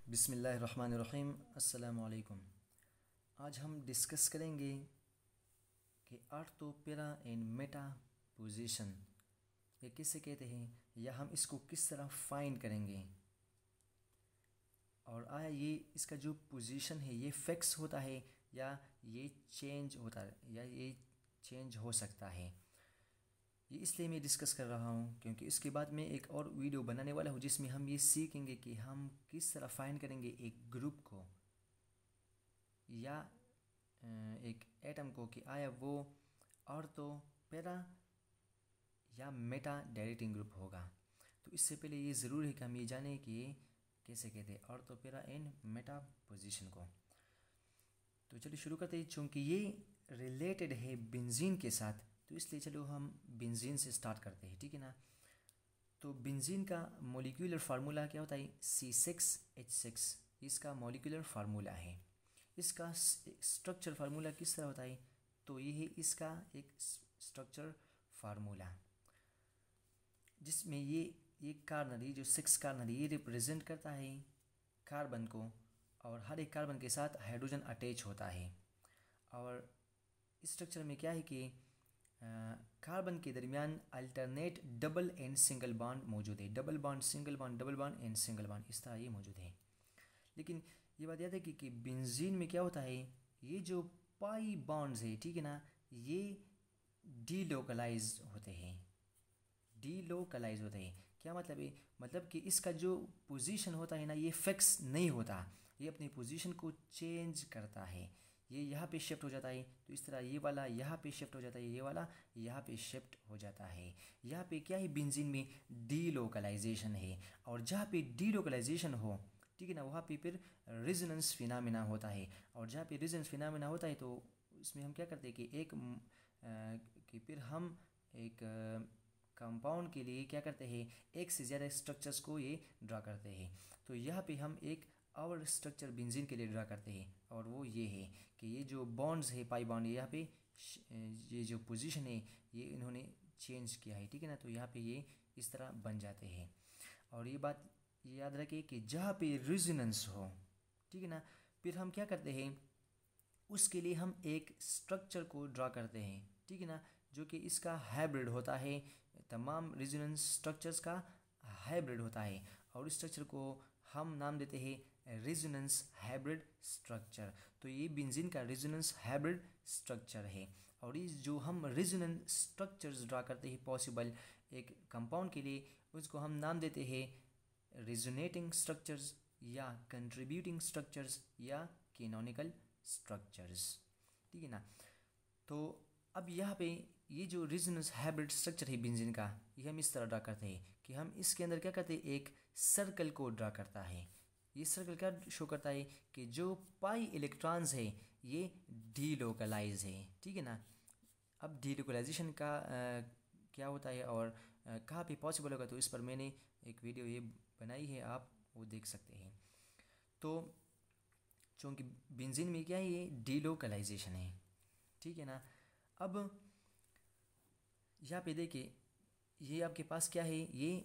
बिस्मिल्लाहिर्रहमानिर्रहीम। अस्सलामु अलैकुम। आज हम डिस्कस करेंगे कि ortho para and Meta position ये किसे कहते हैं या हम इसको किस तरह फाइंड करेंगे, और आया ये इसका जो पोजीशन है ये फिक्स होता है या ये चेंज होता है या ये चेंज हो सकता है। ये इसलिए मैं डिस्कस कर रहा हूँ क्योंकि इसके बाद मैं एक और वीडियो बनाने वाला हूँ जिसमें हम ये सीखेंगे कि हम किस तरह फाइंड करेंगे एक ग्रुप को या एक एटम को कि आया वो ऑर्थो पैरा या मेटा डायरेक्टिंग ग्रुप होगा। तो इससे पहले ये ज़रूर है कि हम ये जानें कि ये कैसे कहते हैं ortho para and Meta position को। तो चलिए शुरू करते हैं। चूँकि ये रिलेटेड है बेंजीन के साथ तो इसलिए चलो हम बेंजीन से स्टार्ट करते हैं, ठीक है ना। तो बेंजीन का मॉलिक्यूलर फार्मूला क्या होता है? C6H6 इसका मॉलिक्यूलर फार्मूला है। इसका स्ट्रक्चर फार्मूला किस तरह होता है? तो ये है इसका एक स्ट्रक्चर फार्मूला जिसमें ये कार्बन, ये जो 6 कार्बन ये रिप्रेजेंट करता है कार्बन को, और हर एक कार्बन के साथ हाइड्रोजन अटैच होता है। और इस स्ट्रक्चर में क्या है कि कार्बन के दरमियान alternate double and single bond मौजूद है। Double bond, single bond, double bond and single bond, इस तरह ये मौजूद है। लेकिन ये बात याद है कि बेंजीन में क्या होता है, ये जो पाई बॉन्ड्स है, ठीक है ना, ये डीलोकलाइज होते हैं। डीलोकलाइज होते हैं क्या मतलब है? मतलब कि इसका जो पोजीशन होता है ना ये फिक्स नहीं होता, ये अपनी पोजीशन को चेंज करता है। ये यहाँ पे शिफ्ट हो जाता है तो इस तरह ये वाला यहाँ पे शिफ्ट हो जाता है, ये वाला यहाँ पे शिफ्ट हो जाता है। यहाँ पे क्या है, बेंजीन में डीलोकलाइजेशन है, और जहाँ पे डीलोकलाइजेशन हो, ठीक है ना, वहाँ पे फिर रेजोनेंस फिनोमेना होता है। और जहाँ पे रेजोनेंस फिनोमेना होता है तो इसमें हम क्या करते हैं कि फिर हम एक कंपाउंड के लिए क्या करते हैं, एक से ज़्यादा स्ट्रक्चर्स को ये ड्रा करते हैं। तो यहाँ पे हम एक और स्ट्रक्चर बेंजीन के लिए ड्रा करते हैं, और वो ये है कि ये जो बॉन्ड्स है पाई बॉन्ड, यहाँ पे ये जो पोजीशन है ये इन्होंने चेंज किया है, ठीक है ना। तो यहाँ पे ये इस तरह बन जाते हैं। और ये बात ये याद रखें कि जहाँ पे रेजोनेंस हो, ठीक है ना, फिर हम क्या करते हैं, उसके लिए हम एक स्ट्रक्चर को ड्रा करते हैं, ठीक है ना, जो कि इसका हाइब्रिड होता है। तमाम रेजोनेंस स्ट्रक्चर्स का हाइब्रिड होता है, और इस स्ट्रक्चर को हम नाम देते हैं रेजोनेंस हाइब्रिड स्ट्रक्चर। तो ये बेंजीन का रेजोनेंस हाइब्रिड स्ट्रक्चर है। और ये जो हम रेजोनेंस स्ट्रक्चर्स ड्रा करते हैं पॉसिबल एक कंपाउंड के लिए, उसको हम नाम देते हैं रेजोनेटिंग स्ट्रक्चर्स या कंट्रीब्यूटिंग स्ट्रक्चर्स या कैनोनिकल स्ट्रक्चर्स, ठीक है ना। तो अब यहाँ पे ये जो रेजोनेंस हाइब्रिड स्ट्रक्चर है बेंजीन का, ये हम इस तरह ड्रा करते हैं कि हम इसके अंदर क्या करते हैं, एक सर्कल को ड्रा करता है। ये सर्कल क्या शो करता है कि जो पाई इलेक्ट्रॉन्स है ये डीलोकलाइज है, ठीक है ना। अब डीलोकलाइजेशन का क्या होता है और कहाँ पे पॉसिबल होगा, तो इस पर मैंने एक वीडियो ये बनाई है, आप वो देख सकते हैं। तो चूँकि बेंजीन में क्या है, ये डीलोकलाइजेशन है, ठीक है ना। अब यहाँ पे देखिए ये आपके पास क्या है, ये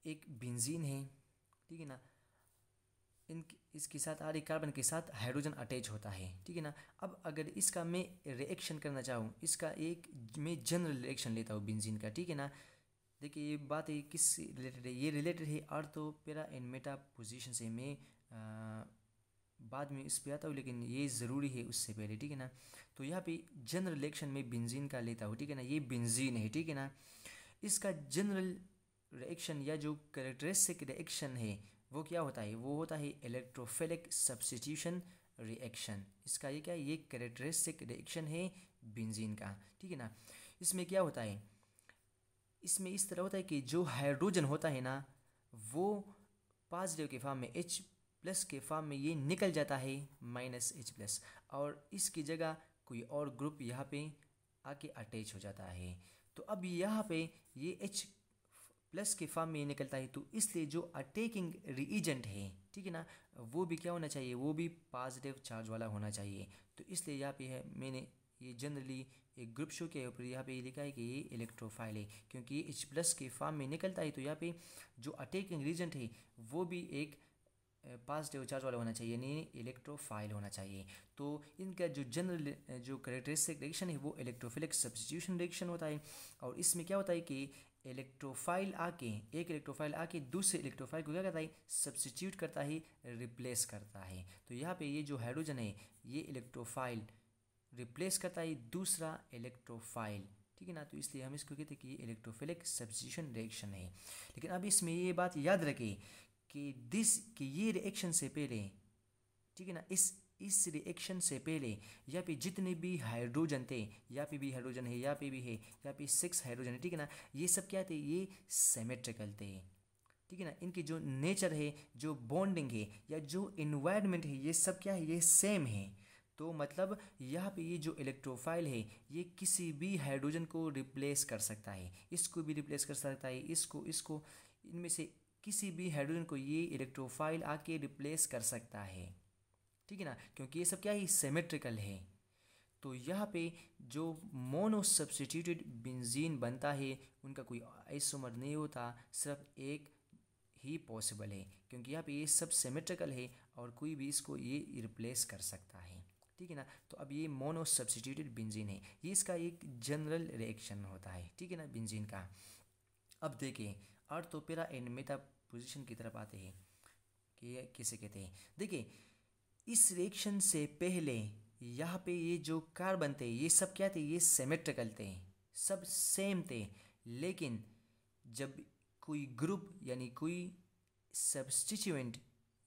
एक बेंजीन है, ठीक है ना। इसके साथ हर एक कार्बन के साथ हाइड्रोजन अटैच होता है, ठीक है ना। अब अगर इसका मैं रिएक्शन करना चाहूँ, इसका एक मैं जनरल रिएक्शन लेता हूँ बेंजीन का, ठीक है ना। देखिए ये बात है किस रिलेटेड है, ये रिलेटेड है ortho para and Meta position से। मैं बाद में इस पे आता हूँ, लेकिन ये ज़रूरी है उससे पहले, ठीक है ना। तो यहाँ पे जनरल रिएक्शन में बेंजीन का लेता हूँ, ठीक है ना। ये बेंजीन है, ठीक है ना। इसका जनरल रिएक्शन या जो कैरेक्टरिस्टिक रिएक्शन है वो क्या होता है, वो होता है इलेक्ट्रोफिलिक सब्स्टिट्यूशन रिएक्शन। इसका ये क्या है, ये कैरेक्टरिस्टिक रिएक्शन है बेंजीन का, ठीक है ना। इसमें क्या होता है, इसमें इस तरह होता है कि जो हाइड्रोजन होता है ना वो पॉजिटिव के फॉर्म में H प्लस के फॉर्म में ये निकल जाता है -H+, और इसकी जगह कोई और ग्रुप यहाँ पे आके अटैच हो जाता है। तो अब यहाँ पे ये H प्लस के फॉर्म में निकलता है, तो इसलिए जो अटैकिंग रिएजेंट है, ठीक है ना, वो भी क्या होना चाहिए, वो भी पॉजिटिव चार्ज वाला होना चाहिए। तो इसलिए यहाँ पे है मैंने ये जनरली एक ग्रुप शो किया है, ऊपर यहाँ पे ये लिखा है कि ये इलेक्ट्रोफाइल है, क्योंकि ये H+ के फॉर्म में निकलता है। तो यहाँ पे जो अटैकिंग रिएजेंट है वो भी एक पॉजिटिव चार्ज वाला होना चाहिए, यानी इलेक्ट्रोफाइल होना चाहिए। तो इनका जो जनरल जो कैरेक्टरिस्टिक रिएक्शन है वो इलेक्ट्रोफिलिक सब्स्टिट्यूशन रिएक्शन होता है। और इसमें क्या होता है कि इलेक्ट्रोफाइल आके एक इलेक्ट्रोफाइल आके दूसरे इलेक्ट्रोफाइल को क्या करता है, सब्स्टिट्यूट करता है, रिप्लेस करता है। तो यहाँ पे ये जो हाइड्रोजन है ये इलेक्ट्रोफाइल रिप्लेस करता है दूसरा इलेक्ट्रोफाइल, ठीक है ना। तो इसलिए हम इसको कहते हैं कि ये इलेक्ट्रोफिलिक सब्स्टिट्यूशन रिएक्शन है। लेकिन अब इसमें ये बात याद रखें कि ये रिएक्शन से पहले, ठीक है ना, इस रिएक्शन से पहले यहाँ पे जितने भी हाइड्रोजन थे, यहाँ पे भी हाइड्रोजन है, यहाँ पे भी है, यहाँ पे 6 हाइड्रोजन है, ठीक है ना, ये सब क्या थे, ये सिमेट्रिकल थे, ठीक है ना। इनकी जो नेचर है, जो बॉन्डिंग है या जो इन्वायरमेंट है, ये सब क्या है, ये सेम है। तो मतलब यहाँ पे ये जो इलेक्ट्रोफाइल है ये किसी भी हाइड्रोजन को रिप्लेस कर सकता है, इसको भी रिप्लेस कर सकता है, इसको इनमें से किसी भी हाइड्रोजन को ये इलेक्ट्रोफाइल आके रिप्लेस कर सकता है, ठीक है ना, क्योंकि ये सब क्या है, सिमेट्रिकल है। तो यहाँ पे जो मोनो सब्स्टिट्यूटेड बेंजीन बनता है उनका कोई आइसोमर नहीं होता, सिर्फ एक ही पॉसिबल है, क्योंकि यहाँ पे ये सब सिमेट्रिकल है और कोई भी इसको ये रिप्लेस कर सकता है, ठीक है ना। तो अब ये मोनो सब्स्टिट्यूटेड बेंजीन है, ये इसका एक जनरल रिएक्शन होता है, ठीक है ना, बेंजीन का। अब देखिए अर्थ पैरा एंड मेटा पोजीशन की तरफ आते हैं कि किसे कहते हैं। देखिए इस रिएक्शन से पहले यहाँ पे ये जो कार्बन थे ये सब क्या थे, ये सिमेट्रिकल थे, सब सेम थे। लेकिन जब कोई ग्रुप यानी कोई सब्स्टिट्यूएंट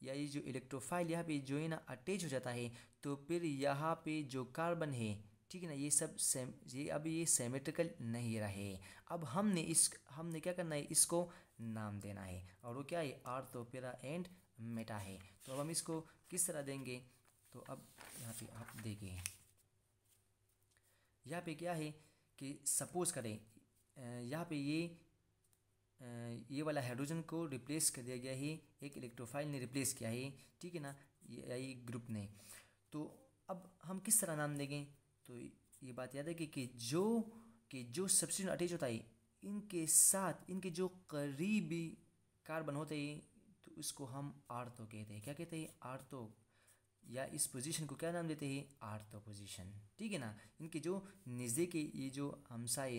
या ये जो इलेक्ट्रोफाइल यहाँ पे जो है ना अटैच हो जाता है, तो फिर यहाँ पे जो कार्बन है, ठीक है ना, ये सब सेम, ये अब ये सिमेट्रिकल नहीं रहे। अब हमने क्या करना है, इसको नाम देना है, और वो क्या है, आर्थोपेरा एंड मेटा है। तो अब हम इसको किस तरह देंगे, तो अब यहाँ पे आप देखिए, यहाँ पे क्या है कि सपोज करें यहाँ पे ये वाला हाइड्रोजन को रिप्लेस कर दिया गया है, एक इलेक्ट्रोफाइल ने रिप्लेस किया है, ठीक है ना, ये ग्रुप ने। तो अब हम किस तरह नाम देंगे, तो ये बात याद है कि जो सब्स्टिट्यूएंट अटैच होता है इनके साथ इनके जो करीबी कार्बन होते हैं, तो इसको हम आर्थो कहते हैं। क्या कहते हैं, आर्थो, या इस पोजीशन को क्या नाम देते हैं, आर्थो पोजीशन, ठीक है ना। इनके जो नज़दीकी ये जो हमसाए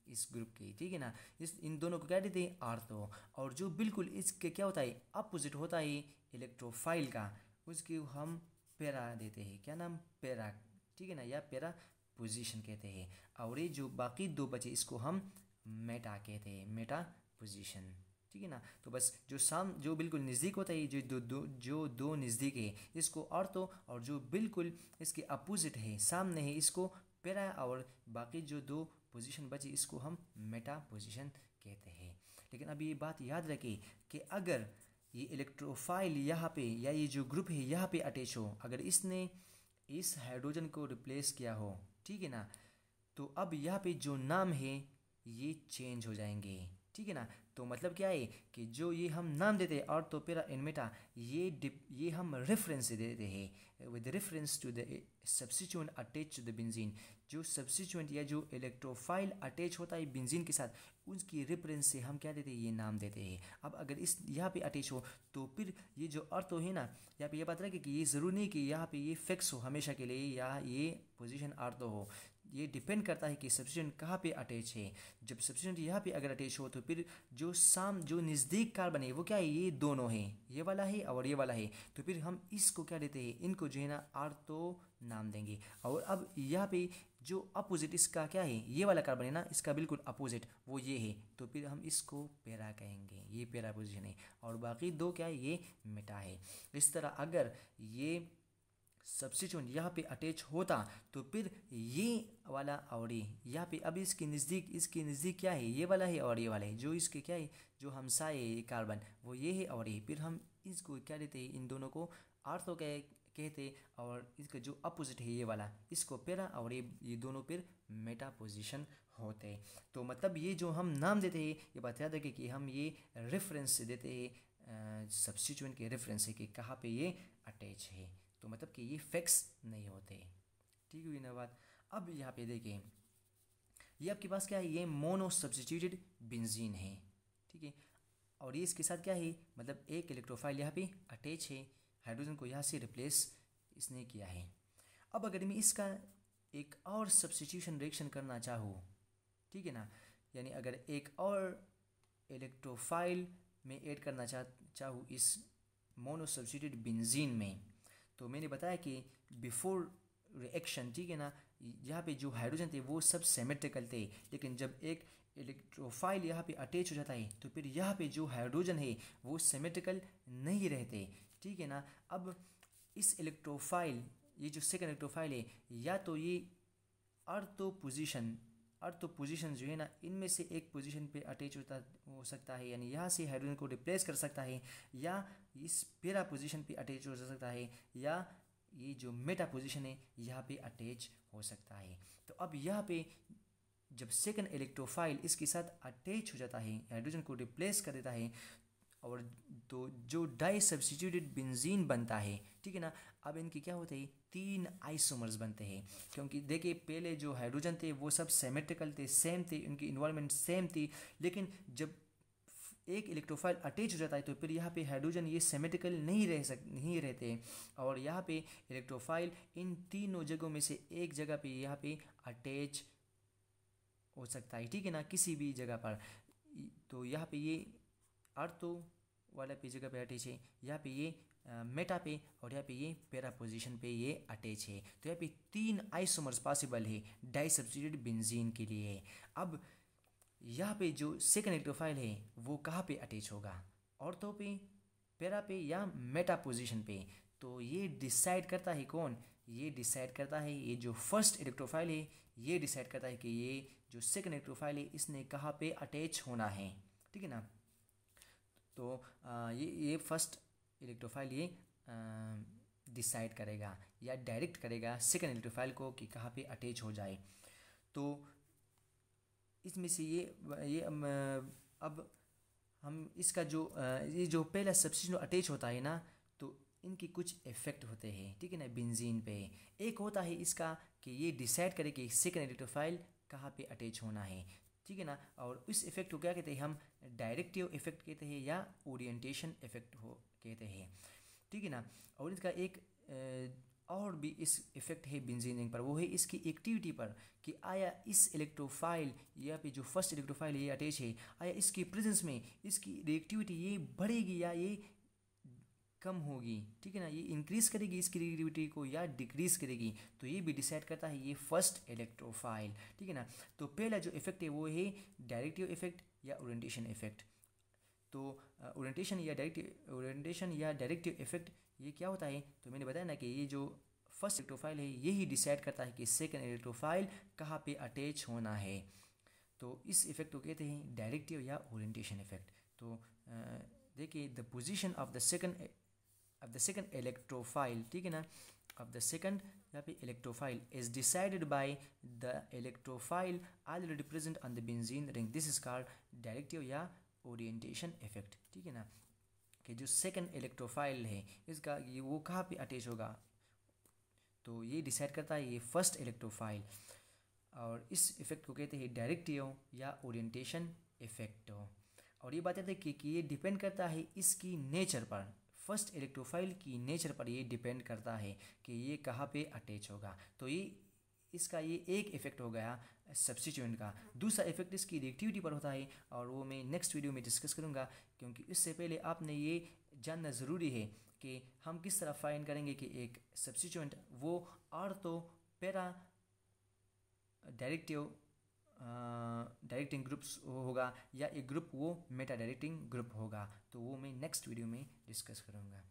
इस ग्रुप के, ठीक है ना, इन दोनों को क्या देते हैं, आर्थो। और जो बिल्कुल इसके क्या होता है, अपोजिट होता है इलेक्ट्रोफाइल का, उसकी हम पैरा देते हैं, क्या नाम, पैरा, ठीक है ना, या पैरा पोजीशन कहते हैं। और ये जो बाकी दो बचे इसको हम मेटा कहते हैं, मेटा पोजीशन, ठीक है ना। तो बस जो बिल्कुल नज़दीक होता है, जो दो नज़दीक है इसको आर्थो, और जो बिल्कुल इसके अपोजिट है, सामने है, इसको पैरा, और बाकी जो दो पोजीशन बची इसको हम मेटा पोजीशन कहते हैं। लेकिन अब ये बात याद रखें कि अगर ये इलेक्ट्रोफाइल यहाँ पे या ये जो ग्रुप है यहाँ पे अटैच हो, अगर इसने इस हाइड्रोजन को रिप्लेस किया हो, ठीक है ना, तो अब यहाँ पे जो नाम है ये चेंज हो जाएंगे, ठीक है ना। तो मतलब क्या है कि जो ये हम नाम देते हैं आर्थोपेरा एंड मेटा, ये हम रेफरेंस से देते हैं with reference to the substituent attach to the benzene. जो सब्स्टिट्यूएंट या जो इलेक्ट्रोफाइल अटैच होता है बेंजीन के साथ, उसकी रेफरेंस से हम क्या देते हैं, ये नाम देते हैं। अब अगर इस यहाँ पे अटैच हो तो फिर ये जो अर्थ है ना, यहाँ पे ये बात रहे कि ये ज़रूरी नहीं कि यहाँ पे ये फिक्स हो हमेशा के लिए या ये पोजीशन अर्थ हो, ये डिपेंड करता है कि सब्स्टिट्यूएंट कहाँ पे अटैच है। जब सब्स्टिट्यूएंट यहाँ पे अगर अटैच हो तो फिर जो नज़दीक कार्बन है वो क्या है, ये दोनों है, ये वाला है और ये वाला है, तो फिर हम इसको क्या देते हैं, इनको जो है ना आर्थो नाम देंगे। और अब यहाँ पे जो अपोजिट इसका क्या है, ये वाला कार्बन है ना, इसका बिल्कुल अपोजिट वो ये है, तो फिर हम इसको पैरा कहेंगे, ये पैरा पोजीशन है। और बाकी दो क्या है, ये मेटा है। इस तरह अगर ये सब्स्टिट्यूएंट यहाँ पे अटैच होता तो फिर ये वाला और ये यहाँ पे, अब इसके नज़दीक क्या है, ये वाला है और ये वाला है, जो इसके क्या है, जो हमसाए कार्बन वो ये है और ये, फिर हम इसको क्या देते हैं, इन दोनों को आर्थो कहते, और इसका जो अपोजिट है ये वाला, इसको पैरा, और ये दोनों फिर मेटा पोजीशन होते हैं। तो मतलब ये जो हम नाम देते हैं, ये बात याद रखें कि हम ये रेफरेंस से देते हैं, सब्स्टिट्यूएंट के रेफरेंस है कि कहाँ पे ये अटैच है, तो मतलब कि ये फिक्स नहीं होते, ठीक हुई ना बात। अब यहाँ पे देखें, ये आपके पास क्या है, ये मोनो सब्स्टिट्यूटेड बेंजीन है, ठीक है। और ये इसके साथ क्या है, मतलब एक इलेक्ट्रोफाइल यहाँ पे अटैच है, हाइड्रोजन को यहाँ से रिप्लेस इसने किया है। अब अगर मैं इसका एक और सब्स्टिट्यूशन रिएक्शन करना चाहूँ, ठीक है ना, यानी अगर एक और इलेक्ट्रोफाइल में ऐड करना चाहूँ इस मोनो सब्स्टिट्यूटेड बेंजीन में, तो मैंने बताया कि बिफोर रिएक्शन, ठीक है ना, यहाँ पे जो हाइड्रोजन थे वो सब सिमेट्रिकल थे, लेकिन जब एक इलेक्ट्रोफाइल यहाँ पे अटैच हो जाता है तो फिर यहाँ पे जो हाइड्रोजन है वो सिमेट्रिकल नहीं रहते, ठीक है ना। अब इस इलेक्ट्रोफाइल, ये जो सेकंड इलेक्ट्रोफाइल है, या तो ये अर्थ पोजीशन जो है ना, इनमें से एक पोजीशन पे अटैच हो सकता है, यानी यहाँ से हाइड्रोजन को रिप्लेस कर सकता है, या इस पैरा पोजीशन पे अटैच हो सकता है, या ये जो मेटा पोजीशन है यहाँ पे अटैच हो सकता है। तो अब यहाँ पे जब सेकंड इलेक्ट्रोफाइल इसके साथ अटैच हो जाता है, हाइड्रोजन को रिप्लेस कर देता है, और तो जो डाई सब्स्टिट्यूटेड बेंजीन बनता है, ठीक है ना। अब इनके क्या होते हैं, 3 आइसोमर्स बनते हैं, क्योंकि देखिए पहले जो हाइड्रोजन थे वो सब सिमेट्रिकल थे, सेम थे, उनकी इन्वायरमेंट सेम थी, लेकिन जब एक इलेक्ट्रोफाइल अटैच हो जाता है तो फिर यहाँ पे हाइड्रोजन ये सिमेट्रिकल नहीं रहते, और यहाँ पे इलेक्ट्रोफाइल इन तीनों जगहों में से एक जगह पे यहाँ पे अटैच हो सकता है, ठीक है ना, किसी भी जगह पर। तो यहाँ पे ये आर्थो वाला पे जगह पे अटैच है, यहाँ पे ये मेटा पे, और यहाँ पे ये पैरा पोजीशन पे ये अटैच है। तो यहाँ पे 3 आइसोमर्स पॉसिबल है डाई सब्स्टिट्यूटेड बेंजीन के लिए। अब यहाँ पे जो सेकंड इलेक्ट्रोफाइल है वो कहाँ पे अटैच होगा, ऑर्थो पे, पैरा पे, या मेटा पोजीशन पे। तो ये डिसाइड करता है कौन, ये डिसाइड करता है ये जो फर्स्ट इलेक्ट्रोफाइल है, ये डिसाइड करता है कि ये जो सेकंड इलेक्ट्रोफाइल है इसने कहाँ पे अटैच होना है, ठीक है ना। तो ये फर्स्ट इलेक्ट्रोफाइल ये डिसाइड करेगा या डायरेक्ट करेगा सेकंड इलेक्ट्रोफाइल को कि कहाँ पे अटैच हो जाए। तो इसमें से ये अब हम इसका जो ये जो पहला सब्स्टिट्यूशन अटैच होता है ना, तो इनकी कुछ इफेक्ट होते हैं, ठीक है ना, बेंजीन पे। एक होता है इसका कि ये डिसाइड करे कि सेकंड इलेक्ट्रोफाइल कहाँ पे अटैच होना है, ठीक है ना। और इस इफेक्ट को क्या कहते हैं, हम डायरेक्टिव इफेक्ट कहते हैं या ओरिएंटेशन इफेक्ट कहते हैं, ठीक है ना। और इसका एक और भी इस इफेक्ट है बेंजीनिंग पर, वो है इसकी एक्टिविटी पर, कि आया इस इलेक्ट्रोफाइल या पे जो फर्स्ट इलेक्ट्रोफाइल ये अटैच है, आया इसकी प्रेजेंस में इसकी रिएक्टिविटी ये बढ़ेगी या ये कम होगी, ठीक है ना, ये इंक्रीज करेगी इसकी रिएक्टिविटी को या डिक्रीज करेगी। तो ये भी डिसाइड करता है ये फर्स्ट इलेक्ट्रोफाइल, ठीक है ना। तो पहला जो इफेक्ट है वो है डायरेक्टिव इफेक्ट या ओरिएंटेशन इफेक्ट। तो ओरिएंटेशन या डायरेक्टिव इफेक्ट ये क्या होता है, तो मैंने बताया ना कि ये जो फर्स्ट इलेक्ट्रोफाइल है यही डिसाइड करता है कि सेकंड इलेक्ट्रोफाइल कहाँ पे अटैच होना है। तो इस इफेक्ट को कहते हैं डायरेक्टिव या ओरिएंटेशन इफेक्ट। तो देखिए the position of the second electrophile, ठीक है ना, of the second यहाँ पे electrophile is decided by the electrophile already present on the benzene ring. This is called directive या ओरिएंटेशन इफेक्ट, ठीक है ना, कि जो सेकंड इलेक्ट्रोफाइल है इसका ये वो कहाँ पे अटैच होगा, तो ये डिसाइड करता है ये फर्स्ट इलेक्ट्रोफाइल। और इस इफेक्ट को कहते हैं डायरेक्टिव या ओरिएंटेशन इफेक्ट। और ये बताते हैं कि ये डिपेंड करता है इसकी नेचर पर, फर्स्ट इलेक्ट्रोफाइल की नेचर पर ये डिपेंड करता है कि ये कहाँ पे अटैच होगा। तो ये इसका ये एक इफेक्ट हो गया सब्स्टिट्यूएंट का। दूसरा इफेक्ट इसकी रिएक्टिविटी पर होता है, और वो मैं नेक्स्ट वीडियो में डिस्कस करूँगा, क्योंकि इससे पहले आपने ये जानना ज़रूरी है कि हम किस तरह फाइंड करेंगे कि एक सब्स्टिट्यूएंट वो ऑर्थो पैरा डायरेक्टिंग ग्रुप्स होगा या एक ग्रुप वो मेटा डायरेक्टिंग ग्रुप होगा। तो वो मैं नेक्स्ट वीडियो में डिस्कस करूँगा।